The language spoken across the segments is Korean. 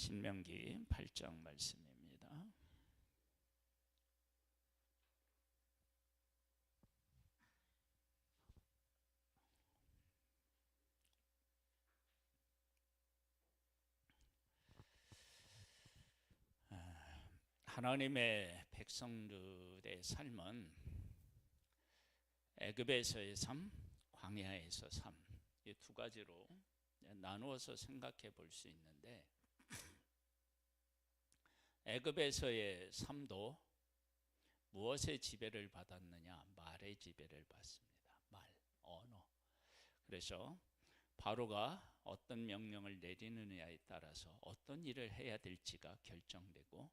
신명기 8장 말씀입니다. 하나님의 백성들의 삶은 애굽에서의 삶, 광야에서 삶, 이 두 가지로 나누어서 생각해 볼 수 있는데, 애굽에서의 삶도 무엇의 지배를 받았느냐? 말의 지배를 받습니다. 말, 언어. 그래서 바로가 어떤 명령을 내리느냐에 따라서 어떤 일을 해야 될지가 결정되고,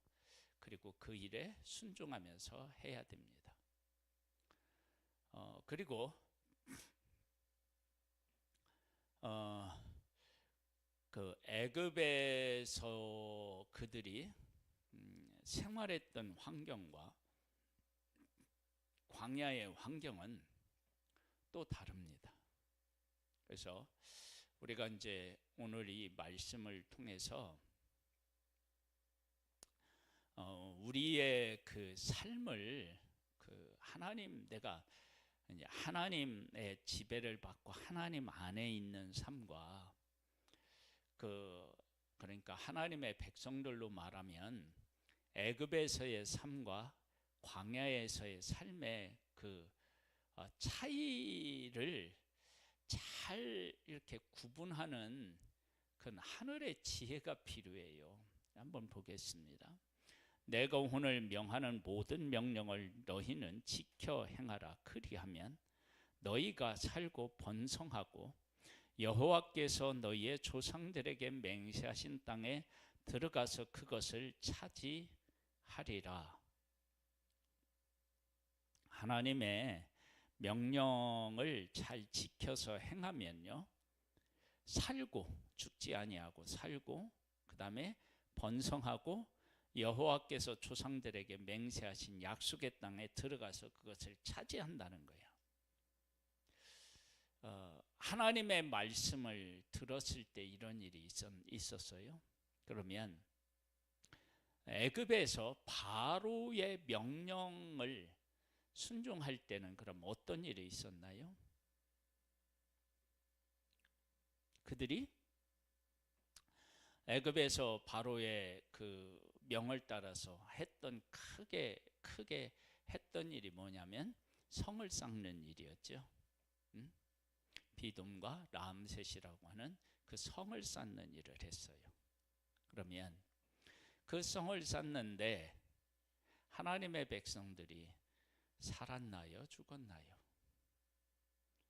그리고 그 일에 순종하면서 해야 됩니다. 그리고 그 애굽에서 그들이 생활했던 환경과 광야의 환경은 또 다릅니다. 그래서 우리가 이제 오늘 이 말씀을 통해서 우리의 그 삶을 내가 이제 하나님의 지배를 받고 하나님 안에 있는 삶과 그러니까 하나님의 백성들로 말하면 애굽에서의 삶과 광야에서의 삶의 그 차이를 잘 이렇게 구분하는 그 하늘의 지혜가 필요해요. 한번 보겠습니다. 내가 오늘 명하는 모든 명령을 너희는 지켜 행하라. 그리하면 너희가 살고 번성하고 여호와께서 너희의 조상들에게 맹세하신 땅에 들어가서 그것을 차지하리라. 하나님의 명령을 잘 지켜서 행하면요, 살고, 죽지 아니하고 살고, 그 다음에 번성하고 여호와께서 조상들에게 맹세하신 약속의 땅에 들어가서 그것을 차지한다는 거예요. 하나님의 말씀을 들었을 때 이런 일이 있었어요. 그러면 애굽에서 바로의 명령을 순종할 때는 그럼 어떤 일이 있었나요? 그들이 애굽에서 바로의 그 명을 따라서 크게 했던 일이 뭐냐면 성을 쌓는 일이었죠. 비돔과 람셋이라고 하는 그 성을 쌓는 일을 했어요. 그러면 그 성을 쌓는데 하나님의 백성들이 살았나요? 죽었나요?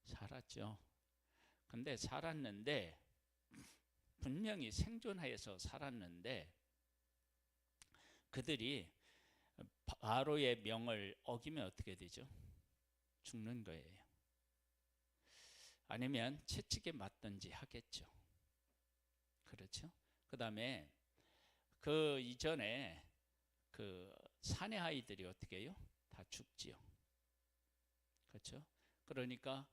살았죠. 근데 살았는데, 분명히 생존해서 살았는데, 그들이 바로의 명을 어기면 어떻게 되죠? 죽는 거예요. 아니면 채찍에 맞든지 하겠죠. 그렇죠? 그 다음에 그 이전에 그 사내 아이들이 어떻게 해요? 다 죽지요. 그렇죠? 그러니까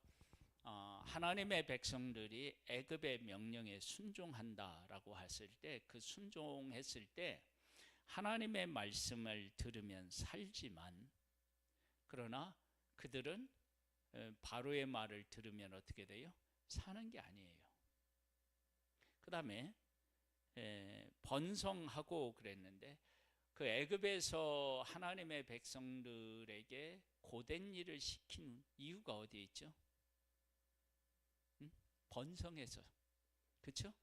하나님의 백성들이 애굽의 명령에 순종한다라고 했을 때, 그 순종했을 때 하나님의 말씀을 들으면 살지만, 그러나 그들은 바로의 말을 들으면 어떻게 돼요? 사는 게 아니에요. 그 다음에 번성하고 그랬는데, 그 애굽에서 하나님의 백성들에게 고된 일을 시킨 이유가 어디에 있죠? 번성해서. 그렇죠?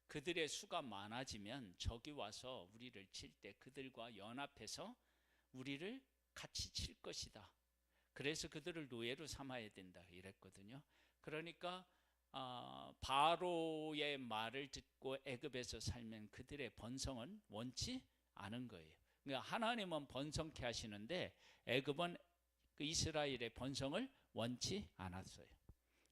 그들의 수가 많아지면 적이 와서 우리를 칠 때 그들과 연합해서 우리를 같이 칠 것이다. 그래서 그들을 노예로 삼아야 된다 이랬거든요. 그러니까 바로의 말을 듣고 애굽에서 살면 그들의 번성은 원치 않은 거예요. 그러니까 하나님은 번성케 하시는데 애굽은 그 이스라엘의 번성을 원치 않았어요.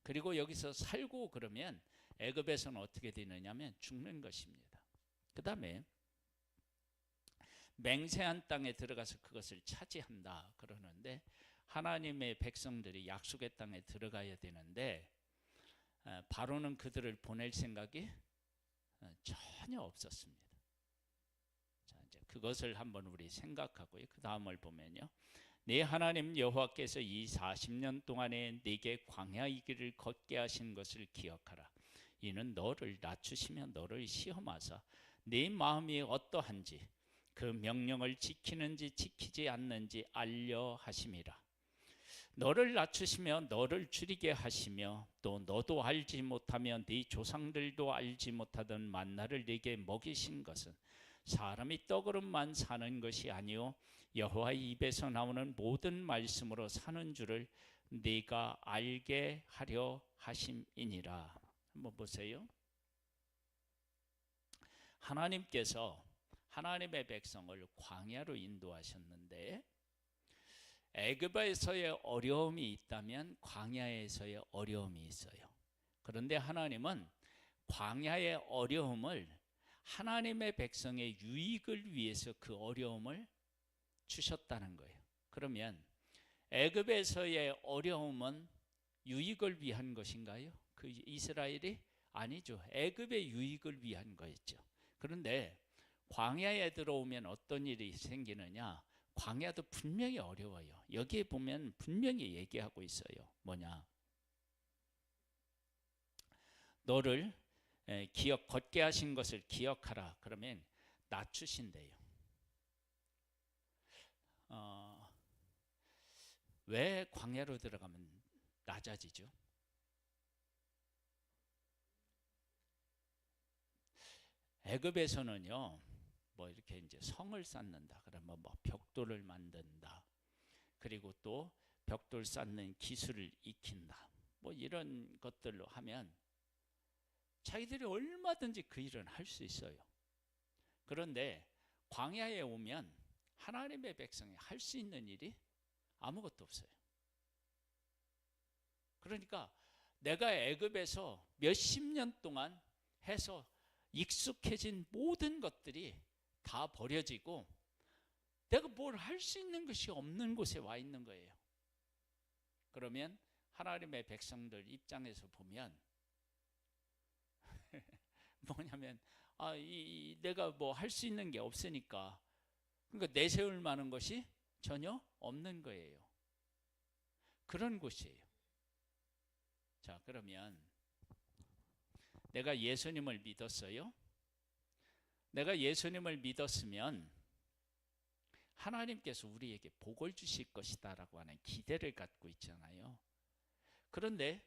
그리고 여기서 살고 그러면 애굽에서는 어떻게 되느냐면 죽는 것입니다. 그 다음에 맹세한 땅에 들어가서 그것을 차지한다 그러는데, 하나님의 백성들이 약속의 땅에 들어가야 되는데 바로는 그들을 보낼 생각이 전혀 없었습니다. 그것을 한번 우리 생각하고요. 그 다음을 보면요. 네 하나님 여호와께서 이 40년 동안에 네게 광야의 길을 걷게 하신 것을 기억하라. 이는 너를 낮추시며 너를 시험하사 네 마음이 어떠한지 그 명령을 지키는지 지키지 않는지 알려 하심이라. 너를 낮추시며 너를 줄이게 하시며 또 너도 알지 못하며 네 조상들도 알지 못하던 만나를 네게 먹이신 것은 사람이 떡으로만 사는 것이 아니요 여호와의 입에서 나오는 모든 말씀으로 사는 줄을 네가 알게 하려 하심이니라. 한번 보세요. 하나님께서 하나님의 백성을 광야로 인도하셨는데 애굽에서의 어려움이 있다면 광야에서의 어려움이 있어요. 그런데 하나님은 광야의 어려움을 하나님의 백성의 유익을 위해서 그 어려움을 주셨다는 거예요. 그러면 애굽에서의 어려움은 유익을 위한 것인가요? 그 이스라엘이 아니죠. 애굽의 유익을 위한 거였죠. 그런데 광야에 들어오면 어떤 일이 생기느냐? 광야도 분명히 어려워요. 여기에 보면 분명히 얘기하고 있어요. 뭐냐? 너를 걷게 하신 것을 기억하라. 그러면 낮추신대요. 왜 광야로 들어가면 낮아지죠? 애굽에서는요, 뭐 이렇게 이제 성을 쌓는다. 그러면 뭐 벽돌을 만든다. 그리고 또 벽돌 쌓는 기술을 익힌다. 뭐 이런 것들로 하면 자기들이 얼마든지 그 일은 할 수 있어요. 그런데 광야에 오면 하나님의 백성이 할 수 있는 일이 아무것도 없어요. 그러니까 내가 애굽에서 몇십 년 동안 해서 익숙해진 모든 것들이 다 버려지고 내가 뭘 할 수 있는 것이 없는 곳에 와 있는 거예요. 그러면 하나님의 백성들 입장에서 보면 뭐냐면 내가 뭐 할 수 있는 게 없으니까 그러니까 내세울 만한 것이 전혀 없는 거예요. 그런 곳이에요. 자, 그러면 내가 예수님을 믿었어요. 내가 예수님을 믿었으면 하나님께서 우리에게 복을 주실 것이다라고 하는 기대를 갖고 있잖아요. 그런데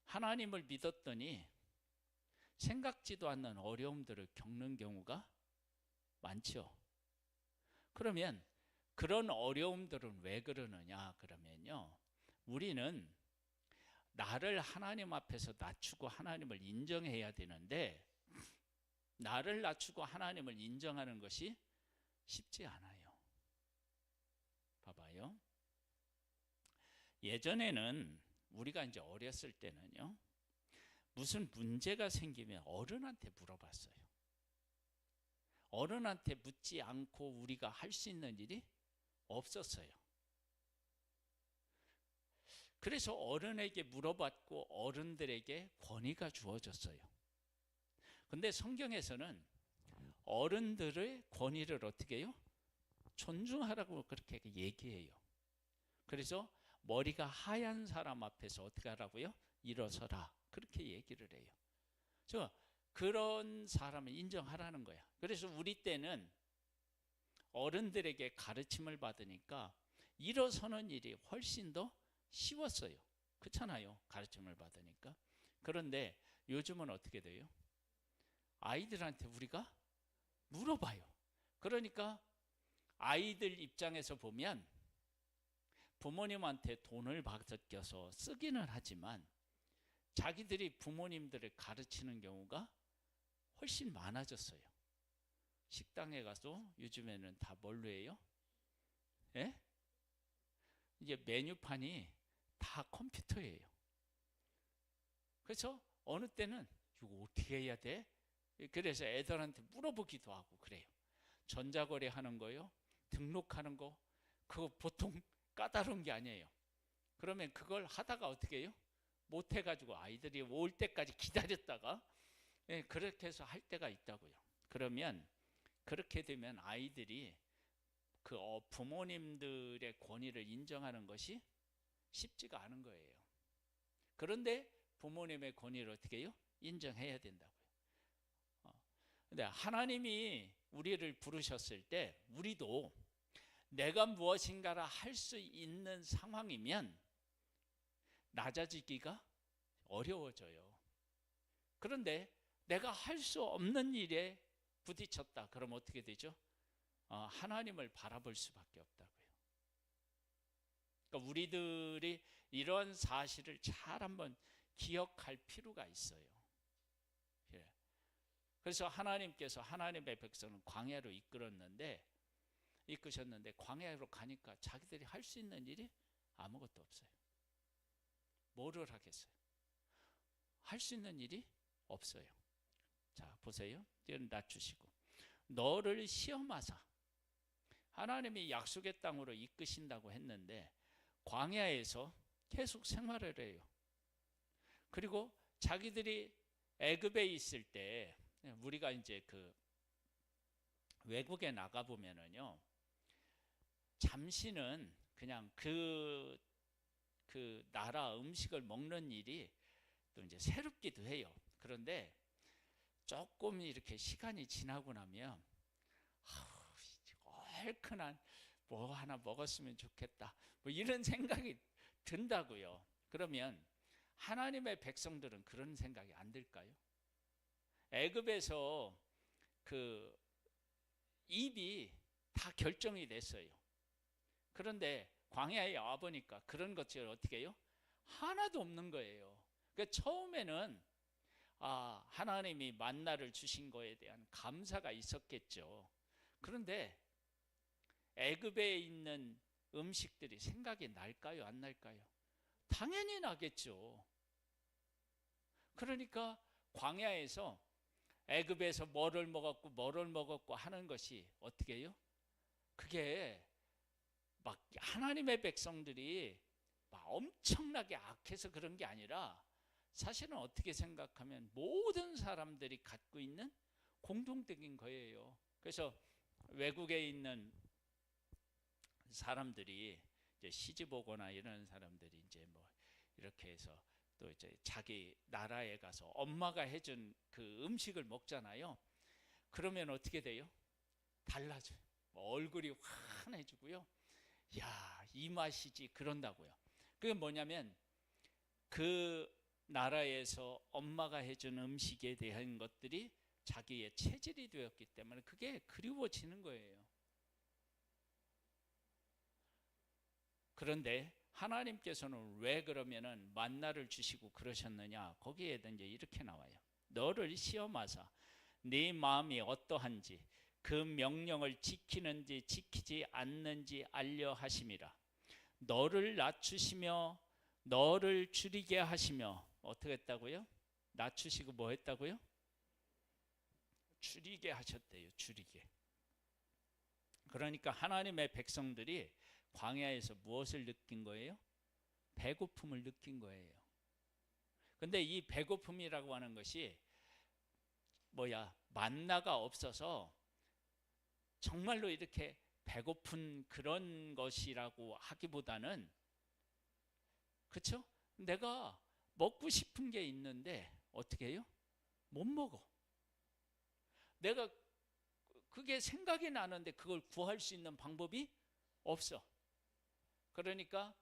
하나님을 믿었더니 생각지도 않는 어려움들을 겪는 경우가 많죠. 그러면 그런 어려움들은 왜 그러느냐? 그러면요, 우리는 나를 하나님 앞에서 낮추고 하나님을 인정해야 되는데 나를 낮추고 하나님을 인정하는 것이 쉽지 않아요. 봐봐요. 예전에는 우리가 이제 어렸을 때는요, 무슨 문제가 생기면 어른한테 물어봤어요. 어른한테 묻지 않고 우리가 할 수 있는 일이 없었어요. 그래서 어른에게 물어봤고 어른들에게 권위가 주어졌어요. 근데 성경에서는 어른들의 권위를 어떻게 해요? 존중하라고 그렇게 얘기해요. 그래서 머리가 하얀 사람 앞에서 어떻게 하라고요? 일어서라. 그렇게 얘기를 해요. 그런 사람을 인정하라는 거야. 그래서 우리 때는 어른들에게 가르침을 받으니까 일어서는 일이 훨씬 더 쉬웠어요. 그렇잖아요. 가르침을 받으니까. 그런데 요즘은 어떻게 돼요? 아이들한테 우리가 물어봐요. 그러니까 아이들 입장에서 보면 부모님한테 돈을 받아껴서 쓰기는 하지만 자기들이 부모님들을 가르치는 경우가 훨씬 많아졌어요. 식당에 가서 요즘에는 다 뭘로 해요? 예? 이제 메뉴판이 다 컴퓨터예요. 그래서 어느 때는 이거 어떻게 해야 돼? 그래서 애들한테 물어보기도 하고 그래요. 전자거래 하는 거요, 등록하는 거, 그거 보통 까다로운 게 아니에요. 그러면 그걸 하다가 어떻게 해요? 못 해가지고 아이들이 올 때까지 기다렸다가 그렇게 해서 할 때가 있다고요. 그러면 그렇게 되면 아이들이 그 부모님들의 권위를 인정하는 것이 쉽지가 않은 거예요. 그런데 부모님의 권위를 어떻게 해요? 인정해야 된다고요. 근데 하나님이 우리를 부르셨을 때 우리도 내가 무엇인가를 할 수 있는 상황이면 낮아지기가 어려워져요. 그런데 내가 할 수 없는 일에 부딪혔다. 그럼 어떻게 되죠? 하나님을 바라볼 수밖에 없다고요. 그러니까 우리들이 이런 사실을 잘 한번 기억할 필요가 있어요. 예. 그래서 하나님께서 하나님의 백성은 광야로 이끄셨는데 광야로 가니까 자기들이 할 수 있는 일이 아무것도 없어요. 뭐를 하겠어요? 할 수 있는 일이 없어요. 자, 보세요. 이건 낮추시고. 너를 시험하사. 하나님이 약속의 땅으로 이끄신다고 했는데 광야에서 계속 생활을 해요. 그리고 자기들이 애굽에 있을 때 우리가 이제 그 외국에 나가 보면은요, 잠시는 그냥 그 나라 음식을 먹는 일이 또 이제 새롭기도 해요. 그런데 조금 이렇게 시간이 지나고 나면 얼큰한 뭐 하나 먹었으면 좋겠다, 뭐 이런 생각이 든다고요. 그러면 하나님의 백성들은 그런 생각이 안 들까요? 애굽에서 그 입이 다 결정이 됐어요. 그런데 광야에 와보니까 그런 것들이 어떻게 해요? 하나도 없는 거예요. 그러니까 처음에는 하나님이 만나를 주신 거에 대한 감사가 있었겠죠. 그런데 애굽에 있는 음식들이 생각이 날까요? 안 날까요? 당연히 나겠죠. 그러니까 광야에서 애굽에서 뭐를 먹었고 하는 것이 어떻게 해요? 그게 막 하나님의 백성들이 막 엄청나게 악해서 그런 게 아니라 사실은 어떻게 생각하면 모든 사람들이 갖고 있는 공통적인 거예요. 그래서 외국에 있는 사람들이 이제 시집 오거나 이런 사람들이 이제 뭐 이렇게 해서 또 이제 자기 나라에 가서 엄마가 해준 그 음식을 먹잖아요. 그러면 어떻게 돼요? 달라져요. 얼굴이 환해지고요. 야, 이 맛이지 그런다고요. 그게 뭐냐면 그 나라에서 엄마가 해준 음식에 대한 것들이 자기의 체질이 되었기 때문에 그게 그리워지는 거예요. 그런데 하나님께서는 왜 그러면은 만나를 주시고 그러셨느냐? 거기에 이제 이렇게 나와요. 너를 시험하사 네 마음이 어떠한지 그 명령을 지키는지 지키지 않는지 알려 하심이라. 너를 낮추시며 너를 줄이게 하시며 어떻게 했다고요? 낮추시고 뭐 했다고요? 줄이게 하셨대요. 줄이게. 그러니까 하나님의 백성들이 광야에서 무엇을 느낀 거예요? 배고픔을 느낀 거예요. 근데 이 배고픔이라고 하는 것이 만나가 없어서 정말로 이렇게 배고픈 그런 것이라고 하기보다는, 그렇죠? 내가 먹고 싶은 게 있는데 어떻게 해요? 못 먹어. 내가 그게 생각이 나는데 그걸 구할 수 있는 방법이 없어. 그러니까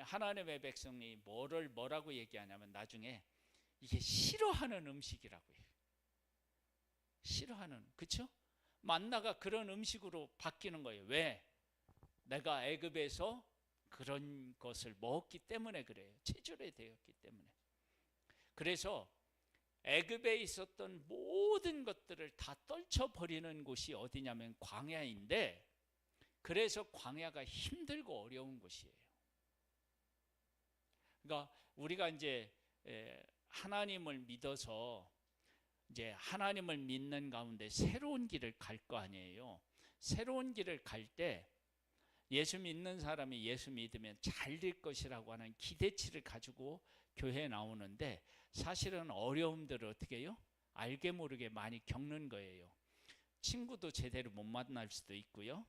하나님의 백성이 뭐라고 얘기하냐면 나중에 이게 싫어하는 음식이라고 해요. 싫어하는, 그렇죠? 만나가 그런 음식으로 바뀌는 거예요. 왜? 내가 애굽에서 그런 것을 먹었기 때문에 그래요. 체질이 되었기 때문에. 그래서 애굽에 있었던 모든 것들을 다 떨쳐버리는 곳이 어디냐면 광야인데, 그래서 광야가 힘들고 어려운 곳이에요. 그러니까 우리가 이제 하나님을 믿어서 이제 하나님을 믿는 가운데 새로운 길을 갈 거 아니에요. 새로운 길을 갈 때 예수 믿는 사람이 예수 믿으면 잘 될 것이라고 하는 기대치를 가지고 교회에 나오는데 사실은 어려움들을 어떻게 해요? 알게 모르게 많이 겪는 거예요. 친구도 제대로 못 만날 수도 있고요.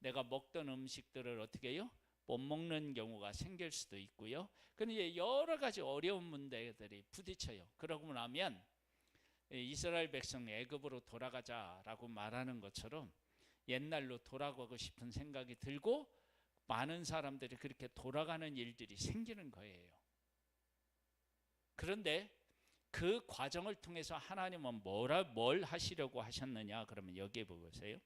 내가 먹던 음식들을 어떻게 해요? 못 먹는 경우가 생길 수도 있고요. 그런데 여러 가지 어려운 문제들이 부딪혀요. 그러고 나면 이스라엘 백성 애굽으로 돌아가자라고 말하는 것처럼 옛날로 돌아가고 싶은 생각이 들고 많은 사람들이 그렇게 돌아가는 일들이 생기는 거예요. 그런데 그 과정을 통해서 하나님은 뭘 하시려고 하셨느냐? 그러면 여기에 보세요.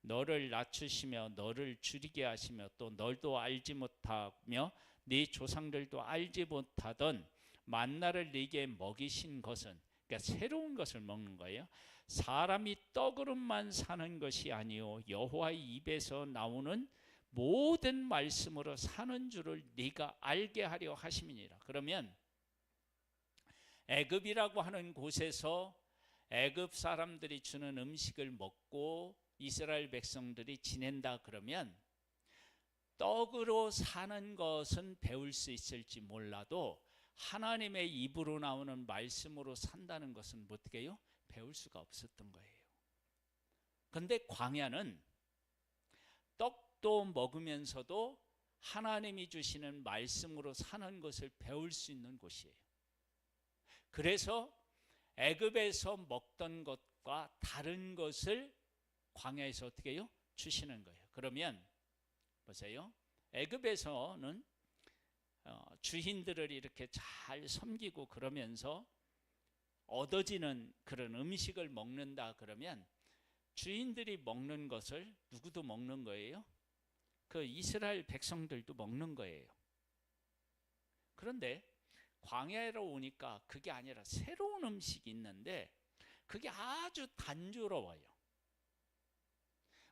너를 낮추시며 너를 줄이게 하시며 또 너도 알지 못하며 네 조상들도 알지 못하던 만나를 네게 먹이신 것은, 그러니까 새로운 것을 먹는 거예요. 사람이 떡으로만 사는 것이 아니요 여호와의 입에서 나오는 모든 말씀으로 사는 줄을 네가 알게 하려 하심이니라. 그러면 애굽이라고 하는 곳에서 애굽 사람들이 주는 음식을 먹고 이스라엘 백성들이 지낸다 그러면 떡으로 사는 것은 배울 수 있을지 몰라도 하나님의 입으로 나오는 말씀으로 산다는 것은 어떻게 해요? 배울 수가 없었던 거예요. 그런데 광야는 떡도 먹으면서도 하나님이 주시는 말씀으로 사는 것을 배울 수 있는 곳이에요. 그래서 애굽에서 먹던 것과 다른 것을 광야에서 어떻게 해요? 주시는 거예요. 그러면 보세요. 애굽에서는 주인들을 이렇게 잘 섬기고 그러면서 얻어지는 그런 음식을 먹는다 그러면 주인들이 먹는 것을 누구도 먹는 거예요? 그 이스라엘 백성들도 먹는 거예요. 그런데 광야로 오니까 그게 아니라 새로운 음식이 있는데 그게 아주 단조로워요.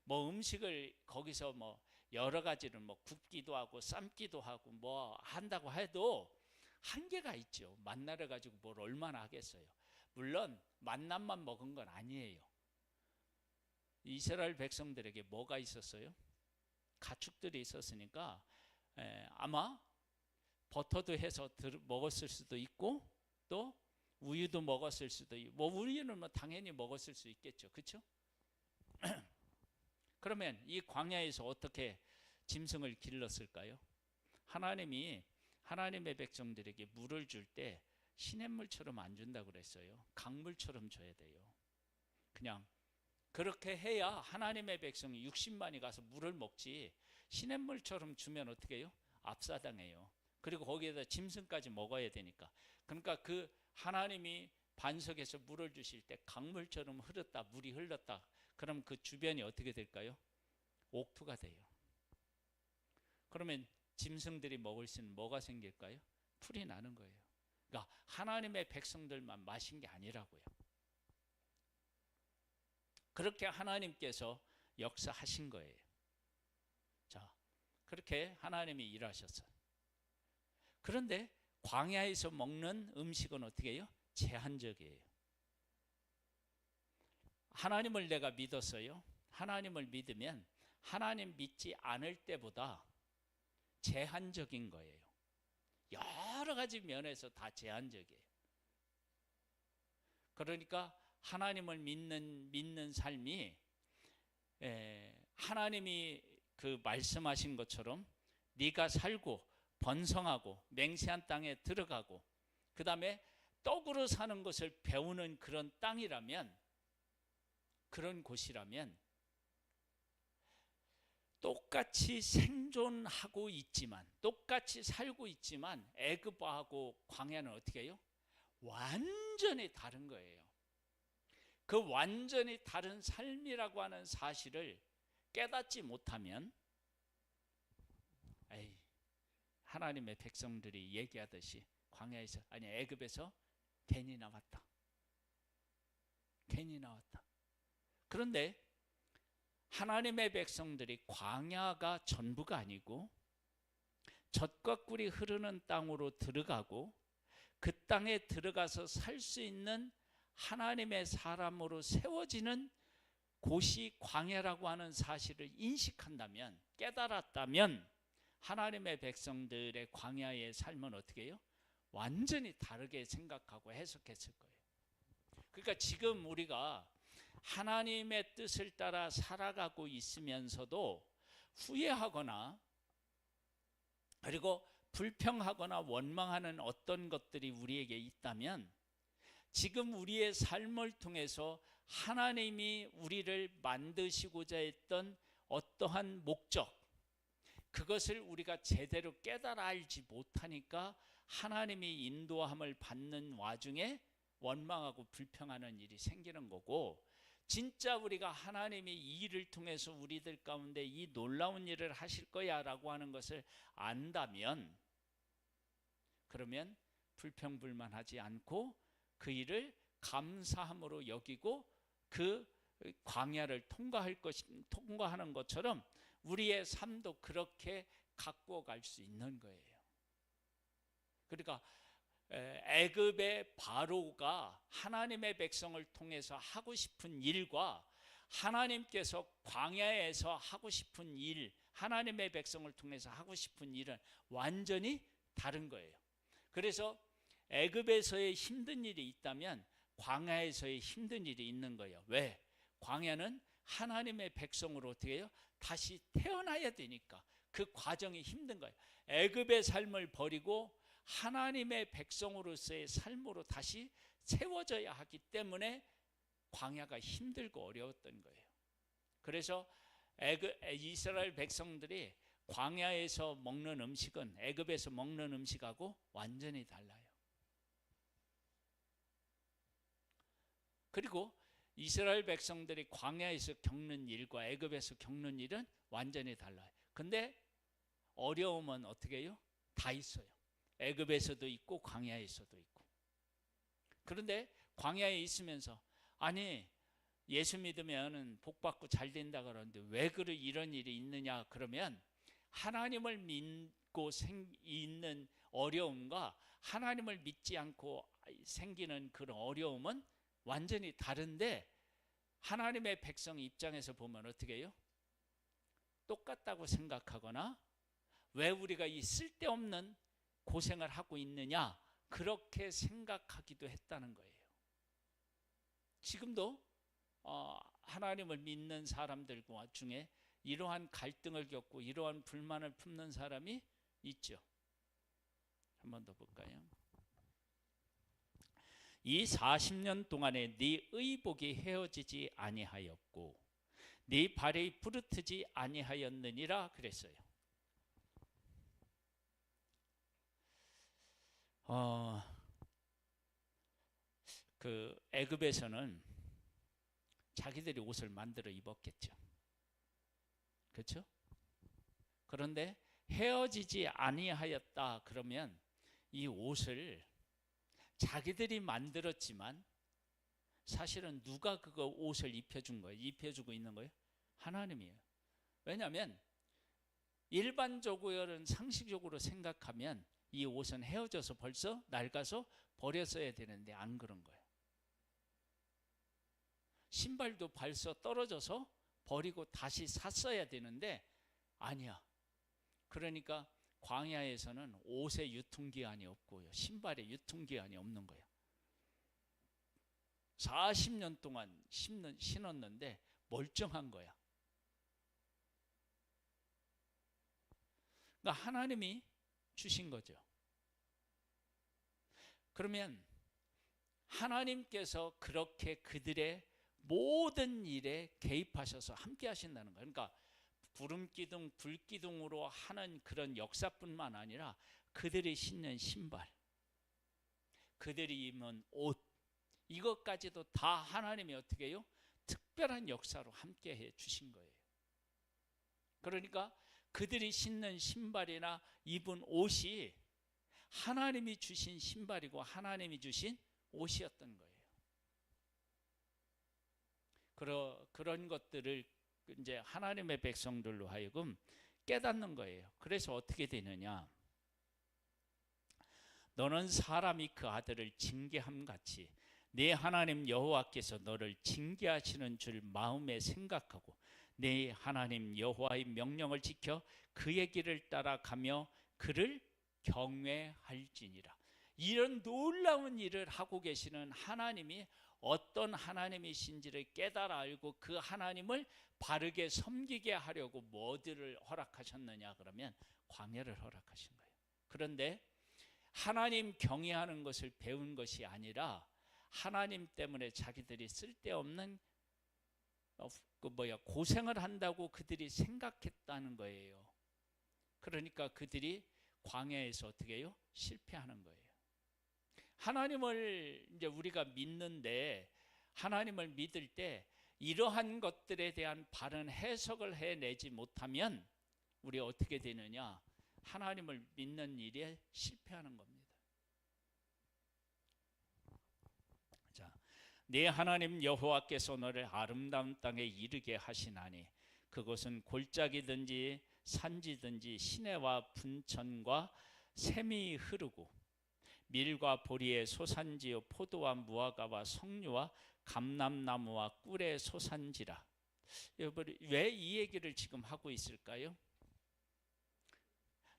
뭐 음식을 거기서 뭐 여러 가지를 뭐 굽기도 하고 삶기도 하고 뭐 한다고 해도 한계가 있죠. 만나를 가지고 뭘 얼마나 하겠어요. 물론 만남만 먹은 건 아니에요. 이스라엘 백성들에게 뭐가 있었어요? 가축들이 있었으니까 아마 버터도 해서 먹었을 수도 있고 또 우유도 먹었을 수도 있고 뭐 우유는 뭐 당연히 먹었을 수 있겠죠. 그렇죠? 그러면 이 광야에서 어떻게 짐승을 길렀을까요? 하나님이 하나님의 백성들에게 물을 줄 때 시냇물처럼 안 준다고 그랬어요. 강물처럼 줘야 돼요. 그냥 그렇게 해야 하나님의 백성이 60만이 가서 물을 먹지 시냇물처럼 주면 어떻게 해요? 압사당해요. 그리고 거기에다 짐승까지 먹어야 되니까. 그러니까 그 하나님이 반석에서 물을 주실 때 강물처럼 흐르다 물이 흘렀다. 그럼 그 주변이 어떻게 될까요? 옥토가 돼요. 그러면 짐승들이 먹을 수 있는 뭐가 생길까요? 풀이 나는 거예요. 그러니까 하나님의 백성들만 마신 게 아니라고요. 그렇게 하나님께서 역사하신 거예요. 자, 그렇게 하나님이 일하셨어요. 그런데 광야에서 먹는 음식은 어떻게 해요? 제한적이에요. 하나님을 내가 믿었어요. 하나님을 믿으면 하나님 믿지 않을 때보다 제한적인 거예요. 여러 가지 면에서 다 제한적이에요. 그러니까 하나님을 믿는 삶이 하나님이 그 말씀하신 것처럼 네가 살고 번성하고 맹세한 땅에 들어가고 그 다음에 떡으로 사는 것을 배우는 그런 땅이라면, 그런 곳이라면 똑같이 생존하고 있지만, 똑같이 살고 있지만 애굽하고 광야는 어떻게 해요? 완전히 다른 거예요. 그 완전히 다른 삶이라고 하는 사실을 깨닫지 못하면 하나님의 백성들이 얘기하듯이 광야에서, 아니 애굽에서 괜히 나왔다. 괜히 나왔다. 그런데 하나님의 백성들이 광야가 전부가 아니고 젖과 꿀이 흐르는 땅으로 들어가고 그 땅에 들어가서 살 수 있는 하나님의 사람으로 세워지는 곳이 광야라고 하는 사실을 인식한다면, 깨달았다면 하나님의 백성들의 광야의 삶은 어떻게 해요? 완전히 다르게 생각하고 해석했을 거예요. 그러니까 지금 우리가 하나님의 뜻을 따라 살아가고 있으면서도 후회하거나 그리고 불평하거나 원망하는 어떤 것들이 우리에게 있다면, 지금 우리의 삶을 통해서 하나님이 우리를 만드시고자 했던 어떠한 목적, 그것을 우리가 제대로 깨달아 알지 못하니까 하나님이 인도함을 받는 와중에 원망하고 불평하는 일이 생기는 거고, 진짜 우리가 하나님이 이 일을 통해서 우리들 가운데 이 놀라운 일을 하실 거야 라고 하는 것을 안다면, 그러면 불평불만하지 않고 그 일을 감사함으로 여기고 그 광야를 통과하는 것처럼 우리의 삶도 그렇게 갖고 갈 수 있는 거예요. 그러니까 애굽의 바로가 하나님의 백성을 통해서 하고 싶은 일과 하나님께서 광야에서 하고 싶은 일, 하나님의 백성을 통해서 하고 싶은 일은 완전히 다른 거예요. 그래서 애굽에서의 힘든 일이 있다면 광야에서의 힘든 일이 있는 거예요. 왜? 광야는 하나님의 백성으로 어떻게 해요? 다시 태어나야 되니까 그 과정이 힘든 거예요. 애굽의 삶을 버리고 하나님의 백성으로서의 삶으로 다시 세워져야 하기 때문에 광야가 힘들고 어려웠던 거예요. 그래서 이스라엘 백성들이 광야에서 먹는 음식은 애굽에서 먹는 음식하고 완전히 달라요. 그리고 이스라엘 백성들이 광야에서 겪는 일과 애굽에서 겪는 일은 완전히 달라요. 근데 어려움은 어떻게 해요? 다 있어요. 애굽에서도 있고 광야에서도 있고. 그런데 광야에 있으면서 아니 예수 믿으면 복 받고 잘 된다 그러는데 왜 이런 일이 있느냐 그러면, 하나님을 믿고 있는 어려움과 하나님을 믿지 않고 생기는 그런 어려움은 완전히 다른데, 하나님의 백성 입장에서 보면 어떻게 해요? 똑같다고 생각하거나 왜 우리가 이 쓸데없는 고생을 하고 있느냐 그렇게 생각하기도 했다는 거예요. 지금도 하나님을 믿는 사람들 중에 이러한 갈등을 겪고 이러한 불만을 품는 사람이 있죠. 한 번 더 볼까요? 이 40년 동안에 네 의복이 헤어지지 아니하였고 네 발이 부르트지 아니하였느니라 그랬어요. 그 애굽에서는 자기들이 옷을 만들어 입었겠죠. 그렇죠? 그런데 헤어지지 아니하였다 그러면 이 옷을 자기들이 만들었지만 사실은 누가 그거 옷을 입혀준 거예요? 입혀주고 있는 거예요? 하나님이에요. 왜냐하면 일반적으로는 상식적으로 생각하면 이 옷은 헤어져서 벌써 낡아서 버렸어야 되는데 안 그런 거예요. 신발도 벌써 떨어져서 버리고 다시 샀어야 되는데 아니야. 그러니까 광야에서는 옷의 유통기한이 없고요, 신발의 유통기한이 없는 거예요. 40년 동안 신었는데 멀쩡한 거야. 그러니까 하나님이 주신 거죠. 그러면 하나님께서 그렇게 그들의 모든 일에 개입하셔서 함께 하신다는 거예요. 그러니까 구름기둥, 불기둥으로 하는 그런 역사뿐만 아니라 그들이 신는 신발, 그들이 입은 옷, 이것까지도 다 하나님이 어떻게 해요? 특별한 역사로 함께 해 주신 거예요. 그러니까 그들이 신는 신발이나 입은 옷이 하나님이 주신 신발이고 하나님이 주신 옷이었던 거예요. 그런 것들을 이제 하나님의 백성들로 하여금 깨닫는 거예요. 그래서 어떻게 되느냐? 너는 사람이 그 아들을 징계함 같이 네 하나님 여호와께서 너를 징계하시는 줄 마음에 생각하고 네 하나님 여호와의 명령을 지켜 그의 길을 따라가며 그를 경외할지니라. 이런 놀라운 일을 하고 계시는 하나님이 어떤 하나님이신지를 깨달아 알고 그 하나님을 바르게 섬기게 하려고 뭐들을 허락하셨느냐 그러면 광야를 허락하신 거예요. 그런데 하나님 경외하는 것을 배운 것이 아니라 하나님 때문에 자기들이 쓸데없는 고생을 한다고 그들이 생각했다는 거예요. 그러니까 그들이 광야에서 어떻게 해요? 실패하는 거예요. 하나님을 이제 우리가 믿는데 하나님을 믿을 때 이러한 것들에 대한 바른 해석을 해내지 못하면 우리 어떻게 되느냐? 하나님을 믿는 일에 실패하는 겁니다. 자, 네 하나님 여호와께서 너를 아름다운 땅에 이르게 하시나니 그것은 골짜기든지 산지든지 시내와 분천과 샘이 흐르고 밀과 보리의 소산지요 포도와 무화과와 석류와 감람나무와 꿀의 소산지라. 여러분 왜 이 얘기를 지금 하고 있을까요?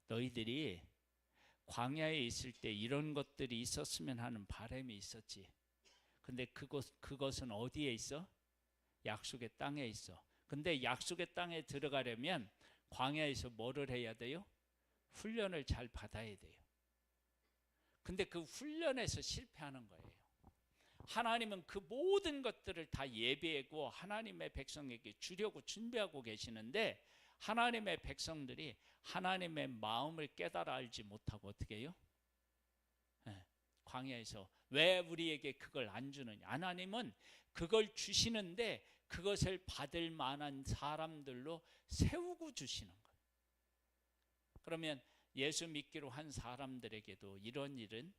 너희들이 광야에 있을 때 이런 것들이 있었으면 하는 바람이 있었지. 근데 그것은 어디에 있어? 약속의 땅에 있어. 근데 약속의 땅에 들어가려면 광야에서 뭐를 해야 돼요? 훈련을 잘 받아야 돼요. 근데 그 훈련에서 실패하는 거예요. 하나님은 그 모든 것들을 다 예비하고 하나님의 백성에게 주려고 준비하고 계시는데 하나님의 백성들이 하나님의 마음을 깨달아 알지 못하고 어떻게 해요? 광야에서 왜 우리에게 그걸 안 주느냐? 하나님은 그걸 주시는데 그것을 받을 만한 사람들로 세우고 주시는 거예요. 그러면 예수 믿기로 한 사람들에게도 이런 일은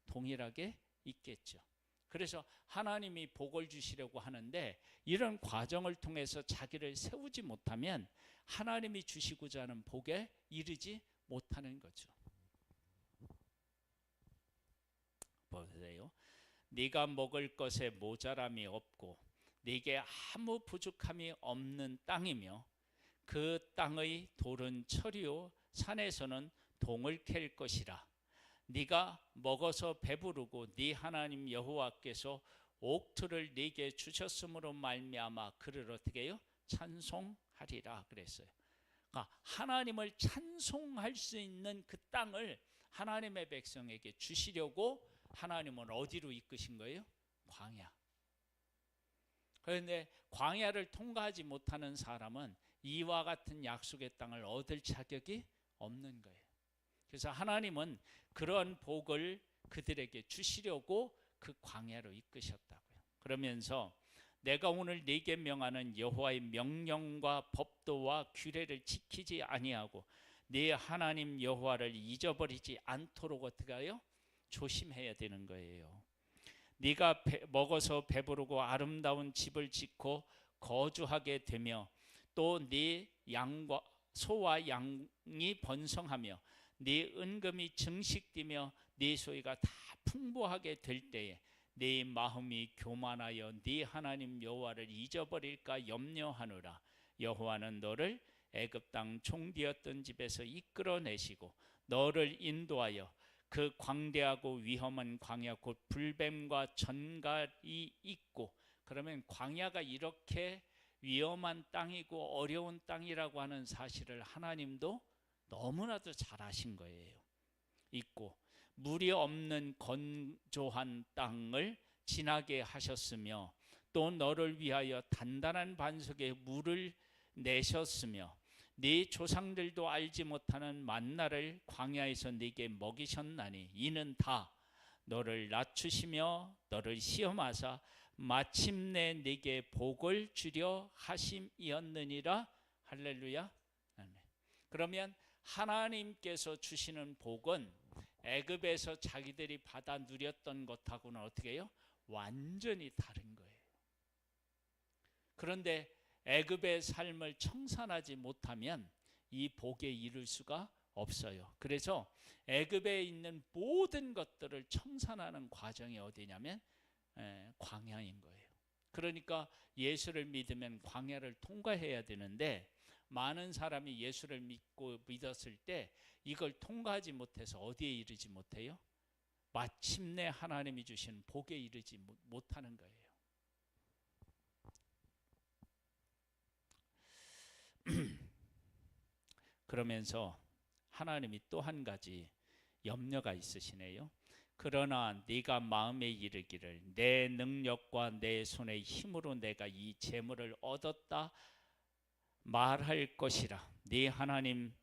동일하게 있겠죠. 그래서 하나님이 복을 주시려고 하는데 이런 과정을 통해서 자기를 세우지 못하면 하나님이 주시고자 하는 복에 이르지 못하는 거죠. 보세요. 네가 먹을 것에 모자람이 없고 네게 아무 부족함이 없는 땅이며 그 땅의 돌은 철이요 산에서는 동을 캘 것이라. 네가 먹어서 배부르고 네 하나님 여호와께서 옥토를 네게 주셨으므로 말미암아 그를 어떻게 해요? 찬송하리라 그랬어요. 그러니까 하나님을 찬송할 수 있는 그 땅을 하나님의 백성에게 주시려고 하나님은 어디로 이끄신 거예요? 광야. 그런데 광야를 통과하지 못하는 사람은 이와 같은 약속의 땅을 얻을 자격이 없는 거예요. 그래서 하나님은 그런 복을 그들에게 주시려고 그 광야로 이끄셨다고요. 그러면서 내가 오늘 네게 명하는 여호와의 명령과 법도와 규례를 지키지 아니하고 네 하나님 여호와를 잊어버리지 않도록 어떻게 하여? 조심해야 되는 거예요. 네가 먹어서 배부르고 아름다운 집을 짓고 거주하게 되며 또 네 양과 소와 양이 번성하며 네 은금이 증식되며 네 소유가 다 풍부하게 될 때에 네 마음이 교만하여 네 하나님 여호와를 잊어버릴까 염려하노라. 여호와는 너를 애굽 땅 종되었던 집에서 이끌어내시고 너를 인도하여 그 광대하고 위험한 광야 곧 불뱀과 전갈이 있고, 그러면 광야가 이렇게 위험한 땅이고 어려운 땅이라고 하는 사실을 하나님도 너무나도 잘 아신 거예요. 있고 물이 없는 건조한 땅을 지나게 하셨으며 또 너를 위하여 단단한 반석에 물을 내셨으며 네 조상들도 알지 못하는 만나를 광야에서 네게 먹이셨나니 이는 다 너를 낮추시며 너를 시험하사 마침내 네게 복을 주려 하심이었느니라. 할렐루야. 아멘. 그러면 하나님께서 주시는 복은 애굽에서 자기들이 받아 누렸던 것하고는 어떻게 해요? 완전히 다른 거예요. 그런데 애굽의 삶을 청산하지 못하면 이 복에 이를 수가 없어요. 그래서 애굽에 있는 모든 것들을 청산하는 과정이 어디냐면 광야인 거예요. 그러니까 예수를 믿으면 광야를 통과해야 되는데 많은 사람이 예수를 믿었을 때 이걸 통과하지 못해서 어디에 이르지 못해요? 마침내 하나님이 주신 복에 이르지 못하는 거예요. 그러면서 하나님이 또 한 가지 염려가 있으시네요. 그러나 네가 마음에 이르기를 내 능력과 내 손의 힘으로 내가 이 재물을 얻었다 말할 것이라. 네 하나님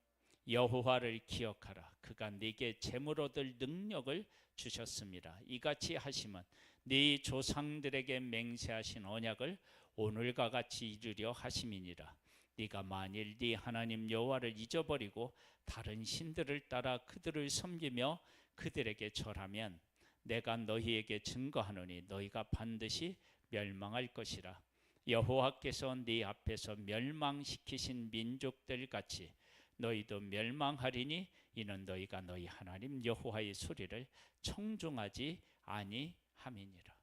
여호와를 기억하라. 그가 네게 재물 얻을 능력을 주셨습니다. 이같이 하시면 네 조상들에게 맹세하신 언약을 오늘과 같이 이루려 하심이니라. 네가 만일 네 하나님 여호와를 잊어버리고 다른 신들을 따라 그들을 섬기며 그들에게 절하면 내가 너희에게 증거하노니 너희가 반드시 멸망할 것이라. 여호와께서 네 앞에서 멸망시키신 민족들 같이 너희도 멸망하리니 이는 너희가 너희 하나님 여호와의 소리를 청중하지 아니함이니라.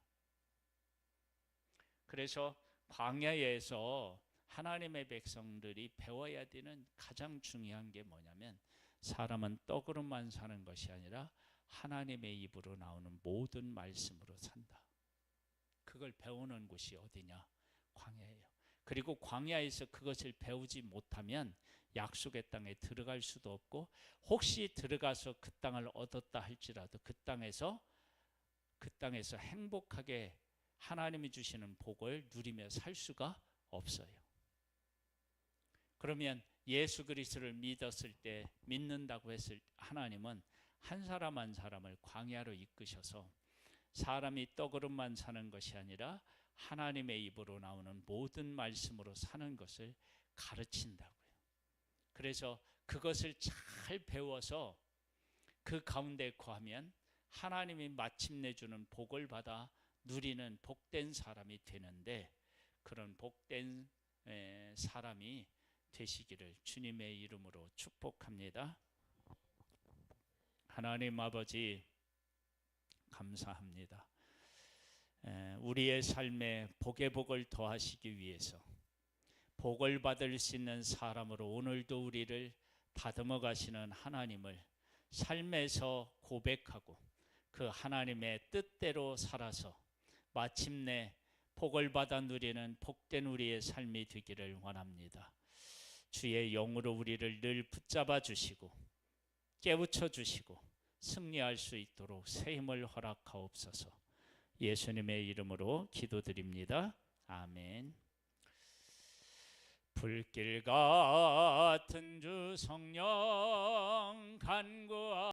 그래서 광야에서 하나님의 백성들이 배워야 되는 가장 중요한 게 뭐냐면 사람은 떡으로만 사는 것이 아니라 하나님의 입으로 나오는 모든 말씀으로 산다. 그걸 배우는 곳이 어디냐? 광야예요. 그리고 광야에서 그것을 배우지 못하면 약속의 땅에 들어갈 수도 없고 혹시 들어가서 그 땅을 얻었다 할지라도 그 땅에서 행복하게 하나님이 주시는 복을 누리며 살 수가 없어요. 그러면 예수 그리스도를 믿는다고 했을 하나님은 한 사람 한 사람을 광야로 이끄셔서 사람이 떡으로만 사는 것이 아니라 하나님의 입으로 나오는 모든 말씀으로 사는 것을 가르친다고요. 그래서 그것을 잘 배워서 그 가운데 거하면 하나님이 마침내 주는 복을 받아 누리는 복된 사람이 되는데, 그런 복된 사람이 되시기를 주님의 이름으로 축복합니다. 하나님 아버지 감사합니다. 우리의 삶에 복의 복을 더하시기 위해서 복을 받을 수 있는 사람으로 오늘도 우리를 다듬어 가시는 하나님을 삶에서 고백하고 그 하나님의 뜻대로 살아서 마침내 복을 받아 누리는 복된 우리의 삶이 되기를 원합니다. 주의 영으로 우리를 늘 붙잡아 주시고 깨우쳐 주시고 승리할 수 있도록 새 힘을 허락하옵소서. 예수님의 이름으로 기도드립니다. 아멘. 불길 같은 주 성령 간구하